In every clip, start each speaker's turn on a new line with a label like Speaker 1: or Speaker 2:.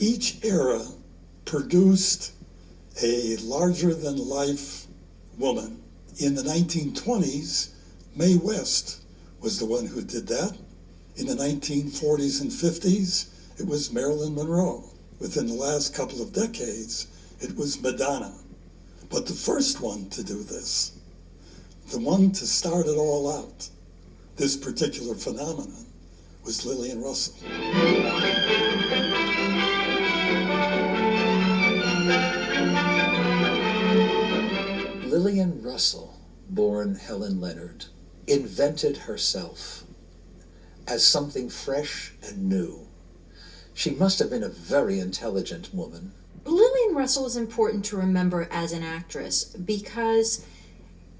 Speaker 1: Each era produced a larger-than-life woman. In the 1920s, Mae West was the one who did that. In the 1940s and 50s, it was Marilyn Monroe. Within the last couple of decades, it was Madonna. But the first one to do this, the one to start it all out, this particular phenomenon, was Lillian Russell.
Speaker 2: Lillian Russell, born Helen Leonard, invented herself as something fresh and new. She must have been a very intelligent woman.
Speaker 3: Lillian Russell is important to remember as an actress because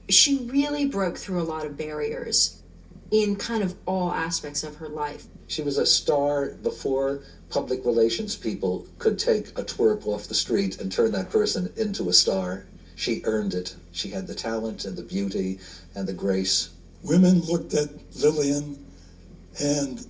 Speaker 3: she really broke through a lot of barriers in kind of all aspects of her life.
Speaker 2: She was a star before public relations people could take a twerp off the street and turn that person into a star. She earned it. She had the talent and the beauty and the grace.
Speaker 1: Women looked at Lillian, and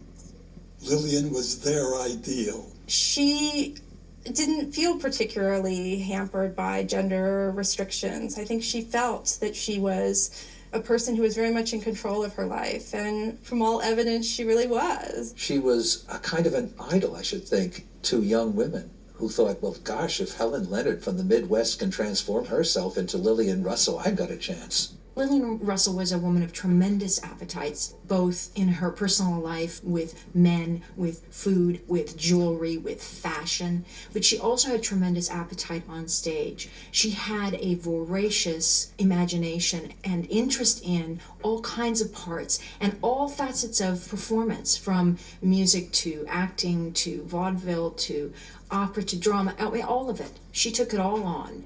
Speaker 1: Lillian was their ideal.
Speaker 4: She didn't feel particularly hampered by gender restrictions. I think she felt that she was a person who was very much in control of her life, and from all evidence, she really was.
Speaker 2: She was a kind of an idol, I should think, to young women who thought, well, gosh, if Helen Leonard from the Midwest can transform herself into Lillian Russell, I've got a chance.
Speaker 3: Lillian Russell was a woman of tremendous appetites, both in her personal life with men, with food, with jewelry, with fashion, but she also had tremendous appetite on stage. She had a voracious imagination and interest in all kinds of parts and all facets of performance, from music to acting to vaudeville to opera to drama, I mean, all of it. She took it all on.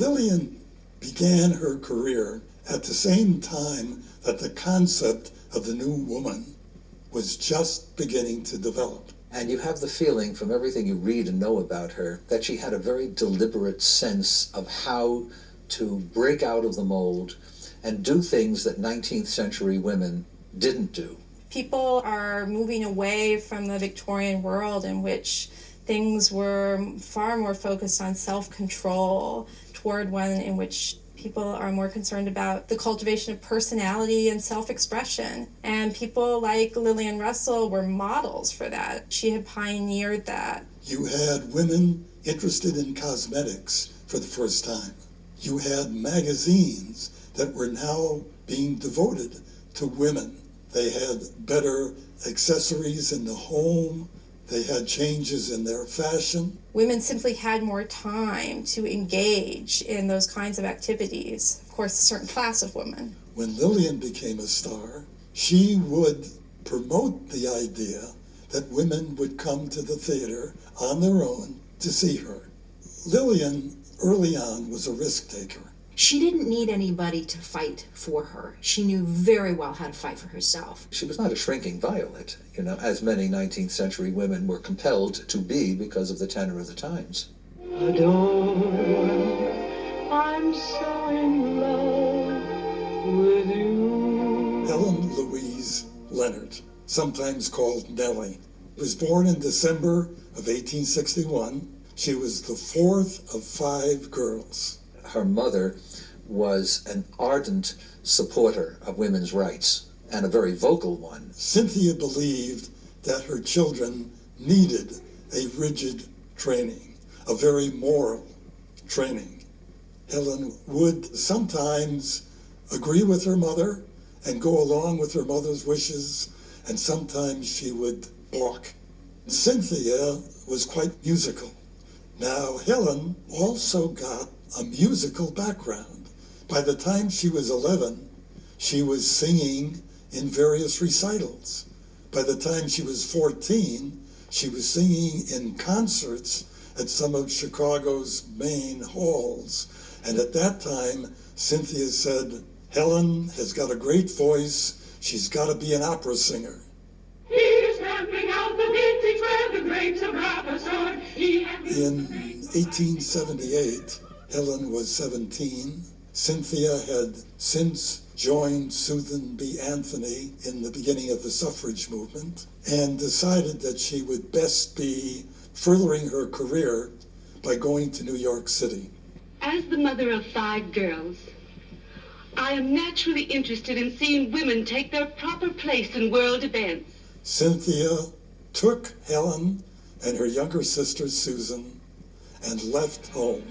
Speaker 1: Lillian began her career at the same time that the concept of the new woman was just beginning to develop.
Speaker 2: And you have the feeling from everything you read and know about her that she had a very deliberate sense of how to break out of the mold and do things that 19th century women didn't do.
Speaker 4: People are moving away from the Victorian world in which things were far more focused on self-control toward one in which people are more concerned about the cultivation of personality and self-expression. And people like Lillian Russell were models for that. She had pioneered that.
Speaker 1: You had women interested in cosmetics for the first time. You had magazines that were now being devoted to women. They had better accessories in the home. They had changes in their fashion.
Speaker 4: Women simply had more time to engage in those kinds of activities. Of course, a certain class of women.
Speaker 1: When Lillian became a star, she would promote the idea that women would come to the theater on their own to see her. Lillian, early on, was a risk taker.
Speaker 3: She didn't need anybody to fight for her. She knew very well how to fight for herself.
Speaker 2: She was not a shrinking violet, as many 19th century women were compelled to be because of the tenor of the times.
Speaker 5: Adore, I'm so in love with you.
Speaker 1: Helen Louise Leonard, sometimes called Nellie, was born in December of 1861. She was the fourth of 5 girls.
Speaker 2: Her mother was an ardent supporter of women's rights, and a very vocal one.
Speaker 1: Cynthia believed that her children needed a rigid training, a very moral training. Helen would sometimes agree with her mother and go along with her mother's wishes, and sometimes she would balk. Cynthia was quite musical. Now, Helen also got a musical background. By the time she was 11, she was singing in various recitals. By the time she was 14, she was singing in concerts at some of Chicago's main halls. And at that time, Cynthia said, Helen has got a great voice. She's got to be an opera singer.
Speaker 5: He's stamping out the vintage where the grapes of wrath are stored.
Speaker 1: In 1878, Helen was 17. Cynthia had since joined Susan B. Anthony in the beginning of the suffrage movement and decided that she would best be furthering her career by going to New York City.
Speaker 6: As the mother of 5 girls, I am naturally interested in seeing women take their proper place in world events.
Speaker 1: Cynthia took Helen and her younger sister Susan and left home.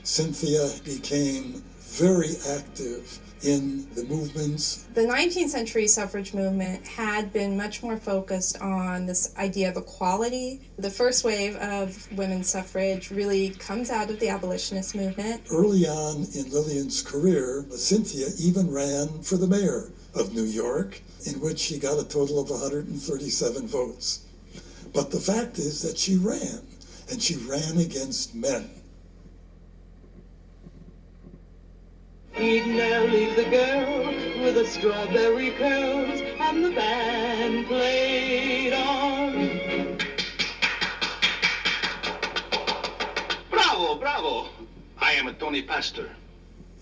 Speaker 1: Cynthia became very active in the movements.
Speaker 4: The 19th century suffrage movement had been much more focused on this idea of equality. The first wave of women's suffrage really comes out of the abolitionist movement.
Speaker 1: Early on in Lillian's career, Cynthia even ran for the mayor of New York, in which she got a total of 137 votes. But the fact is that she ran, and she ran against men.
Speaker 5: He'd now leave the girl with the strawberry curls, and the band played on.
Speaker 7: Bravo, bravo! I am a Tony Pastor.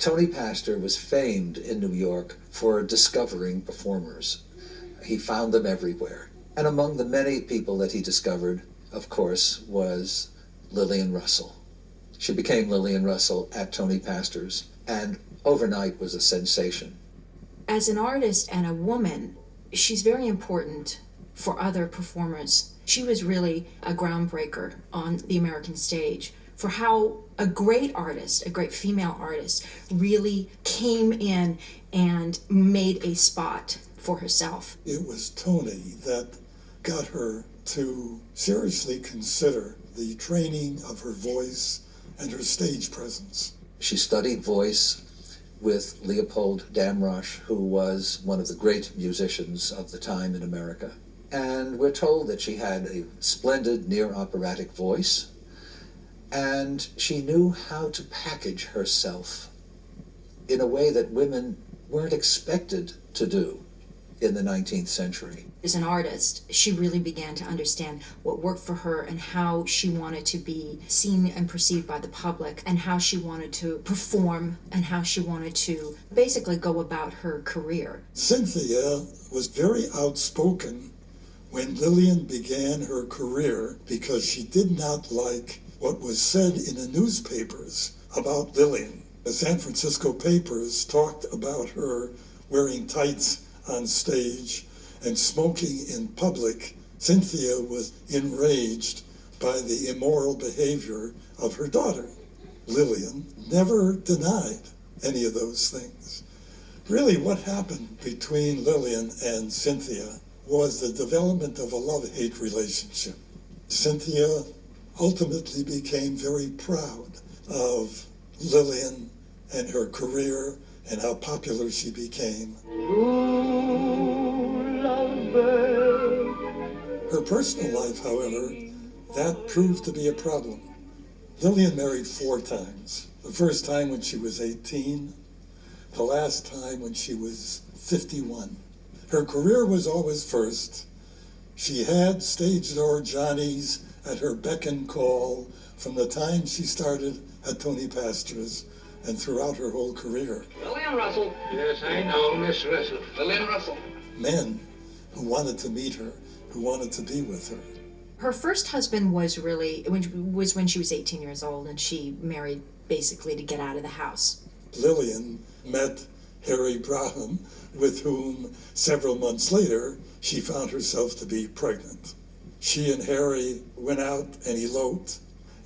Speaker 2: Tony Pastor was famed in New York for discovering performers. He found them everywhere. And among the many people that he discovered, of course, was Lillian Russell. She became Lillian Russell at Tony Pastor's, and overnight was a sensation.
Speaker 3: As an artist and a woman, she's very important for other performers. She was really a groundbreaker on the American stage for how a great artist, a great female artist, really came in and made a spot for herself.
Speaker 1: It was Tony that got her to seriously consider the training of her voice and her stage presence.
Speaker 2: She studied voice with Leopold Damrosch, who was one of the great musicians of the time in America. And we're told that she had a splendid near-operatic voice, and she knew how to package herself in a way that women weren't expected to do in the 19th century.
Speaker 3: As an artist, she really began to understand what worked for her and how she wanted to be seen and perceived by the public, and how she wanted to perform, and how she wanted to basically go about her career.
Speaker 1: Cynthia was very outspoken when Lillian began her career because she did not like what was said in the newspapers about Lillian. The San Francisco papers talked about her wearing tights on stage and smoking in public. Cynthia was enraged by the immoral behavior of her daughter. Lillian never denied any of those things. Really, what happened between Lillian and Cynthia was the development of a love-hate relationship. Cynthia ultimately became very proud of Lillian and her career and how popular she became.
Speaker 5: Ooh, lovebird.
Speaker 1: Her personal life, however, that proved to be a problem. Lillian married 4 times. The first time when she was 18, the last time when she was 51. Her career was always first. She had stage door Johnnies at her beck and call from the time she started at Tony Pastor's and throughout her whole career.
Speaker 7: Lillian Russell. Yes, I know, Miss Russell. Lillian Russell.
Speaker 1: Men who wanted to meet her, who wanted to be with her.
Speaker 3: Her first husband was when she was 18 years old, and she married basically to get out of the house.
Speaker 1: Lillian met Harry Braham, with whom several months later she found herself to be pregnant. She and Harry went out and eloped,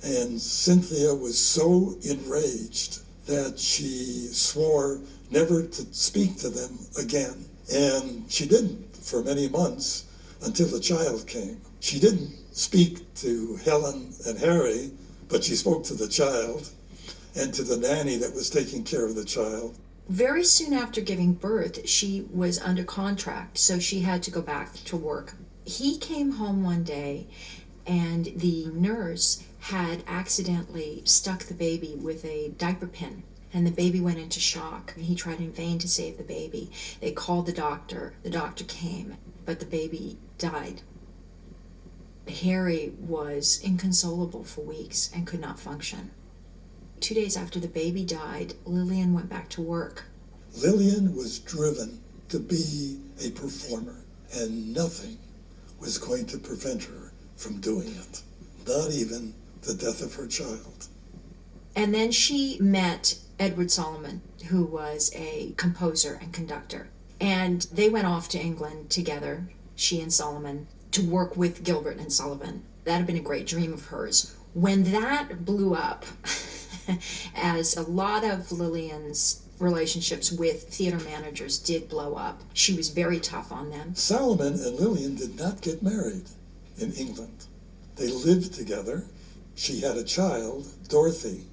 Speaker 1: and Cynthia was so enraged that she swore never to speak to them again. And she didn't for many months until the child came. She didn't speak to Helen and Harry, but she spoke to the child and to the nanny that was taking care of the child.
Speaker 3: Very soon after giving birth, she was under contract, so she had to go back to work. He came home one day, and the nurse had accidentally stuck the baby with a diaper pin, and the baby went into shock. He tried in vain to save the baby. They called the doctor came, but the baby died. Harry was inconsolable for weeks and could not function. 2 days after the baby died, Lillian went back to work.
Speaker 1: Lillian was driven to be a performer, and nothing was going to prevent her from doing it, not even the death of her child.
Speaker 3: And then she met Edward Solomon, who was a composer and conductor. And they went off to England together, she and Solomon, to work with Gilbert and Sullivan. That had been a great dream of hers. When that blew up, as a lot of Lillian's relationships with theater managers did blow up, she was very tough on them.
Speaker 1: Solomon and Lillian did not get married in England. They lived together. She had a child, Dorothy.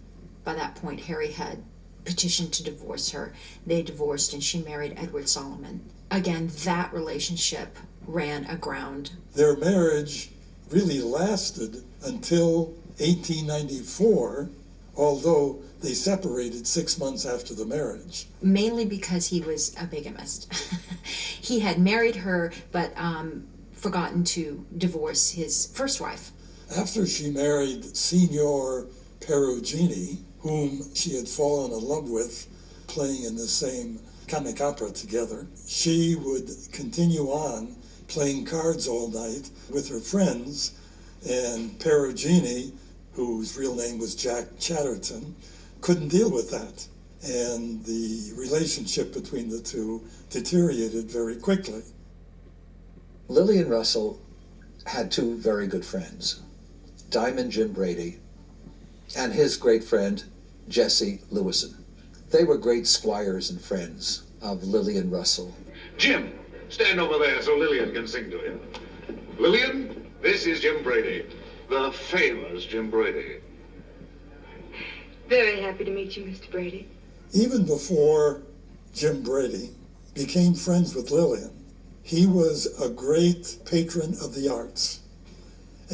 Speaker 3: By that point, Harry had petitioned to divorce her. They divorced and she married Edward Solomon. Again, that relationship ran aground.
Speaker 1: Their marriage really lasted until 1894, although they separated 6 months after the marriage.
Speaker 3: Mainly because he was a bigamist. He had married her, but forgotten to divorce his first wife.
Speaker 1: After she married Signor Perugini, whom she had fallen in love with, playing in the same comic opera together, she would continue on playing cards all night with her friends, and Perugini, whose real name was Jack Chatterton, couldn't deal with that. And the relationship between the two deteriorated very quickly.
Speaker 2: Lillian Russell had two very good friends, Diamond Jim Brady and his great friend, Jesse Lewison. They were great squires and friends of Lillian Russell.
Speaker 7: Jim, stand over there so Lillian can sing to him. Lillian, this is Jim Brady, the famous Jim Brady.
Speaker 6: Very happy to meet you, Mr. Brady.
Speaker 1: Even before Jim Brady became friends with Lillian, he was a great patron of the arts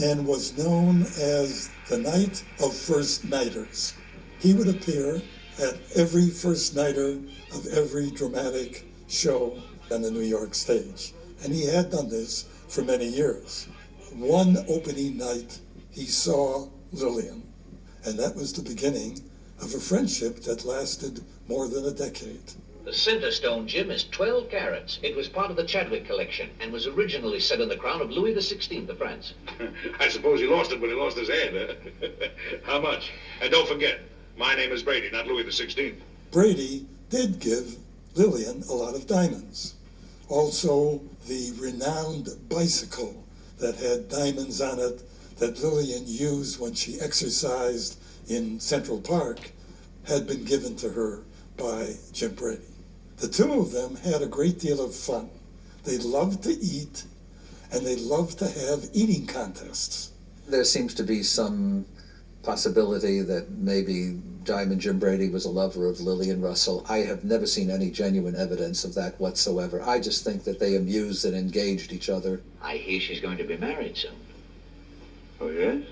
Speaker 1: and was known as the Knight of First Nighters. He would appear at every first nighter of every dramatic show on the New York stage. And he had done this for many years. One opening night, he saw Lillian, and that was the beginning of a friendship that lasted more than a decade.
Speaker 8: The center stone, Jim, is 12 carats. It was part of the Chadwick collection and was originally set in the crown of Louis XVI of France.
Speaker 7: I suppose he lost it when he lost his head. How much? And don't forget, my name is Brady, not Louis XVI.
Speaker 1: Brady did give Lillian a lot of diamonds. Also, the renowned bicycle that had diamonds on it that Lillian used when she exercised in Central Park had been given to her by Jim Brady. The two of them had a great deal of fun. They loved to eat, and they loved to have eating contests.
Speaker 2: There seems to be some possibility that maybe Diamond Jim Brady was a lover of Lillian Russell. I have never seen any genuine evidence of that whatsoever. I just think that they amused and engaged each other.
Speaker 8: I hear she's going to be married soon.
Speaker 7: Oh, yes?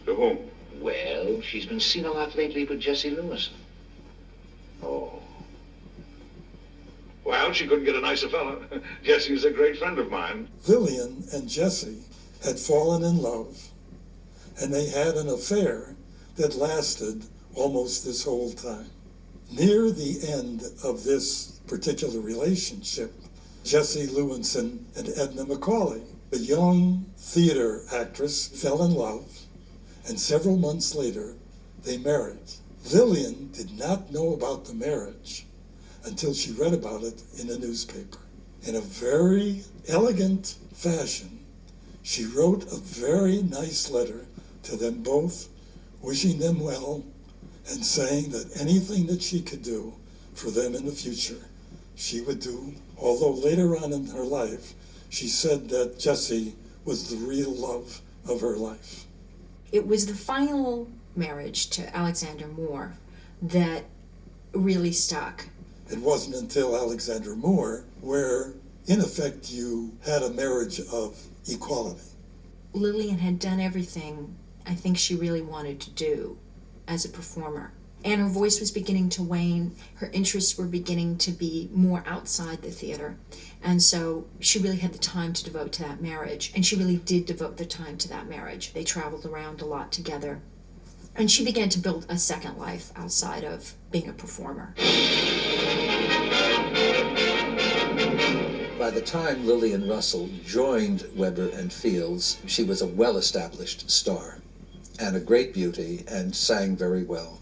Speaker 7: To whom?
Speaker 8: Well, she's been seen a lot lately with Jesse Lewison.
Speaker 7: Oh. Well, she couldn't get a nicer fellow. Jesse's a great friend of mine.
Speaker 1: Lillian and Jesse had fallen in love, and they had an affair that lasted almost this whole time. Near the end of this particular relationship, Jesse Lewison and Edna Macaulay, a young theater actress, fell in love, and several months later, they married. Lillian did not know about the marriage until she read about it in a newspaper. In a very elegant fashion, she wrote a very nice letter to them both, wishing them well and saying that anything that she could do for them in the future, she would do. Although later on in her life, she said that Jesse was the real love of her life.
Speaker 3: It was the final marriage to Alexander Moore that really stuck.
Speaker 1: It wasn't until Alexander Moore where, in effect, you had a marriage of equality.
Speaker 3: Lillian had done everything I think she really wanted to do as a performer. And her voice was beginning to wane. Her interests were beginning to be more outside the theater. And so she really had the time to devote to that marriage. And she really did devote the time to that marriage. They traveled around a lot together. And she began to build a second life outside of being a performer.
Speaker 2: By the time Lillian Russell joined Weber and Fields, she was a well-established star and a great beauty and sang very well.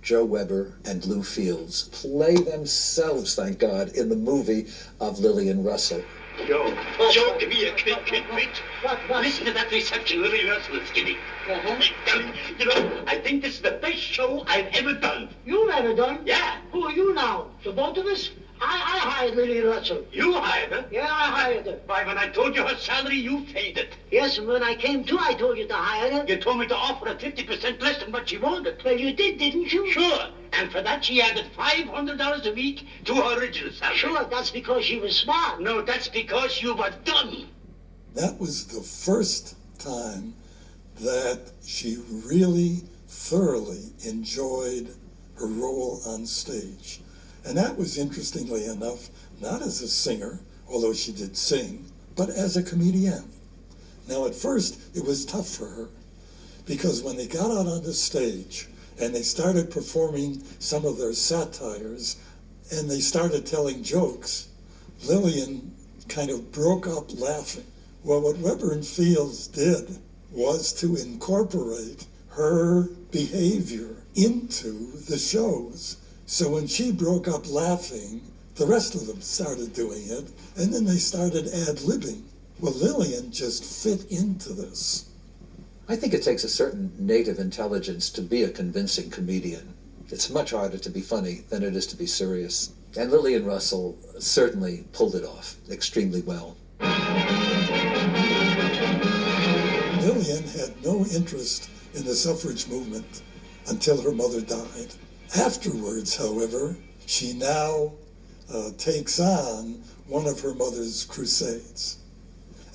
Speaker 2: Joe Weber and Lou Fields play themselves, thank God, in the movie of Lillian Russell.
Speaker 9: Joe, give me a kid. Listen to that reception Lillian Russell is giving. You know, I think this is the best show I've ever done.
Speaker 10: You've ever done?
Speaker 9: Yeah.
Speaker 10: Who are you now? The both of us? I hired Lillian Russell.
Speaker 9: You hired her?
Speaker 10: Yeah, I hired her.
Speaker 9: Why, when I told you her salary, you paid it.
Speaker 10: Yes, and when I came to, I told you to hire her.
Speaker 9: You told me to offer her 50% less than what she wanted.
Speaker 10: Well, you did, didn't you?
Speaker 9: Sure. And for that, she added $500 a week to her original salary.
Speaker 10: Sure, that's because she was smart.
Speaker 9: No, that's because you were dumb.
Speaker 1: That was the first time that she really thoroughly enjoyed her role on stage. And that was, interestingly enough, not as a singer, although she did sing, but as a comedian. Now, at first, it was tough for her, because when they got out on the stage and they started performing some of their satires and they started telling jokes, Lillian kind of broke up laughing. Well, what Weber and Fields did was to incorporate her behavior into the shows. So when she broke up laughing, the rest of them started doing it, and then they started ad-libbing. Well, Lillian just fit into this.
Speaker 2: I think it takes a certain native intelligence to be a convincing comedian. It's much harder to be funny than it is to be serious. And Lillian Russell certainly pulled it off extremely well.
Speaker 1: Lillian had no interest in the suffrage movement until her mother died. Afterwards, however, she now takes on one of her mother's crusades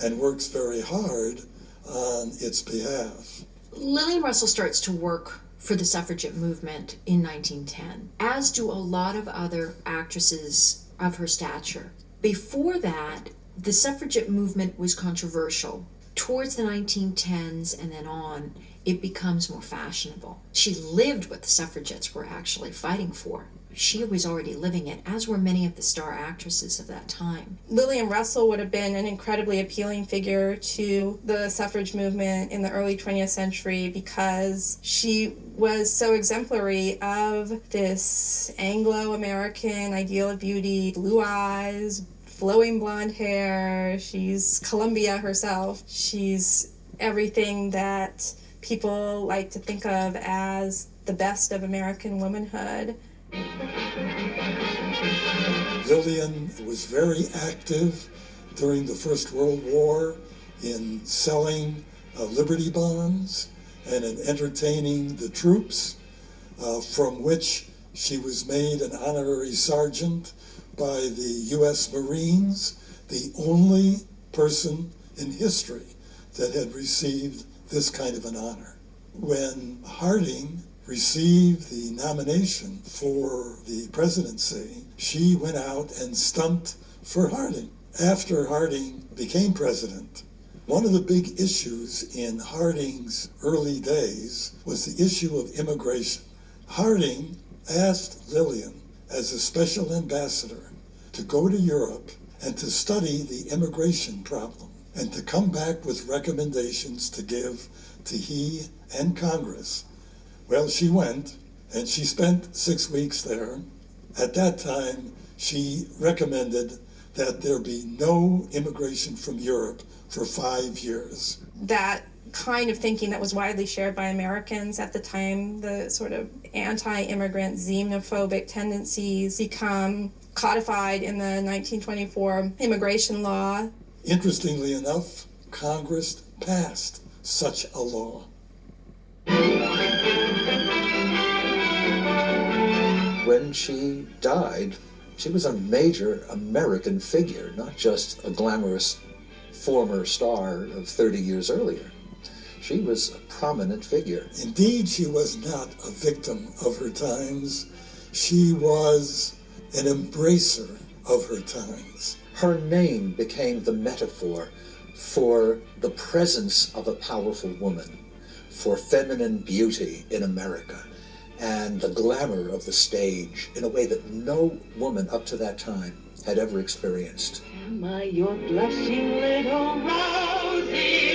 Speaker 1: and works very hard on its behalf.
Speaker 3: Lillian Russell starts to work for the suffragette movement in 1910, as do a lot of other actresses of her stature. Before that, the suffragette movement was controversial. Towards the 1910s and then on, it becomes more fashionable. She lived what the suffragettes were actually fighting for. She was already living it, as were many of the star actresses of that time.
Speaker 4: Lillian Russell would have been an incredibly appealing figure to the suffrage movement in the early 20th century because she was so exemplary of this Anglo-American ideal of beauty, blue eyes, flowing blonde hair. She's Columbia herself. She's everything that people like to think of as the best of American womanhood.
Speaker 1: Lillian was very active during the First World War in selling Liberty bonds and in entertaining the troops, from which she was made an honorary sergeant by the U.S. Marines, the only person in history that had received this kind of an honor. When Harding received the nomination for the presidency, she went out and stumped for Harding. After Harding became president, one of the big issues in Harding's early days was the issue of immigration. Harding asked Lillian, as a special ambassador, to go to Europe and to study the immigration problem and to come back with recommendations to give to he and Congress. Well, she went, and she spent 6 weeks there. At that time, she recommended that there be no immigration from Europe for 5 years.
Speaker 4: That kind of thinking that was widely shared by Americans at the time, the sort of anti-immigrant, xenophobic tendencies become codified in the 1924 immigration law.
Speaker 1: Interestingly enough, Congress passed such a law.
Speaker 2: When she died, she was a major American figure, not just a glamorous former star of 30 years earlier. She was a prominent figure.
Speaker 1: Indeed, she was not a victim of her times. She was an embracer of her times.
Speaker 2: Her name became the metaphor for the presence of a powerful woman, for feminine beauty in America and the glamour of the stage in a way that no woman up to that time had ever experienced.
Speaker 5: Am I your blushing little rosy?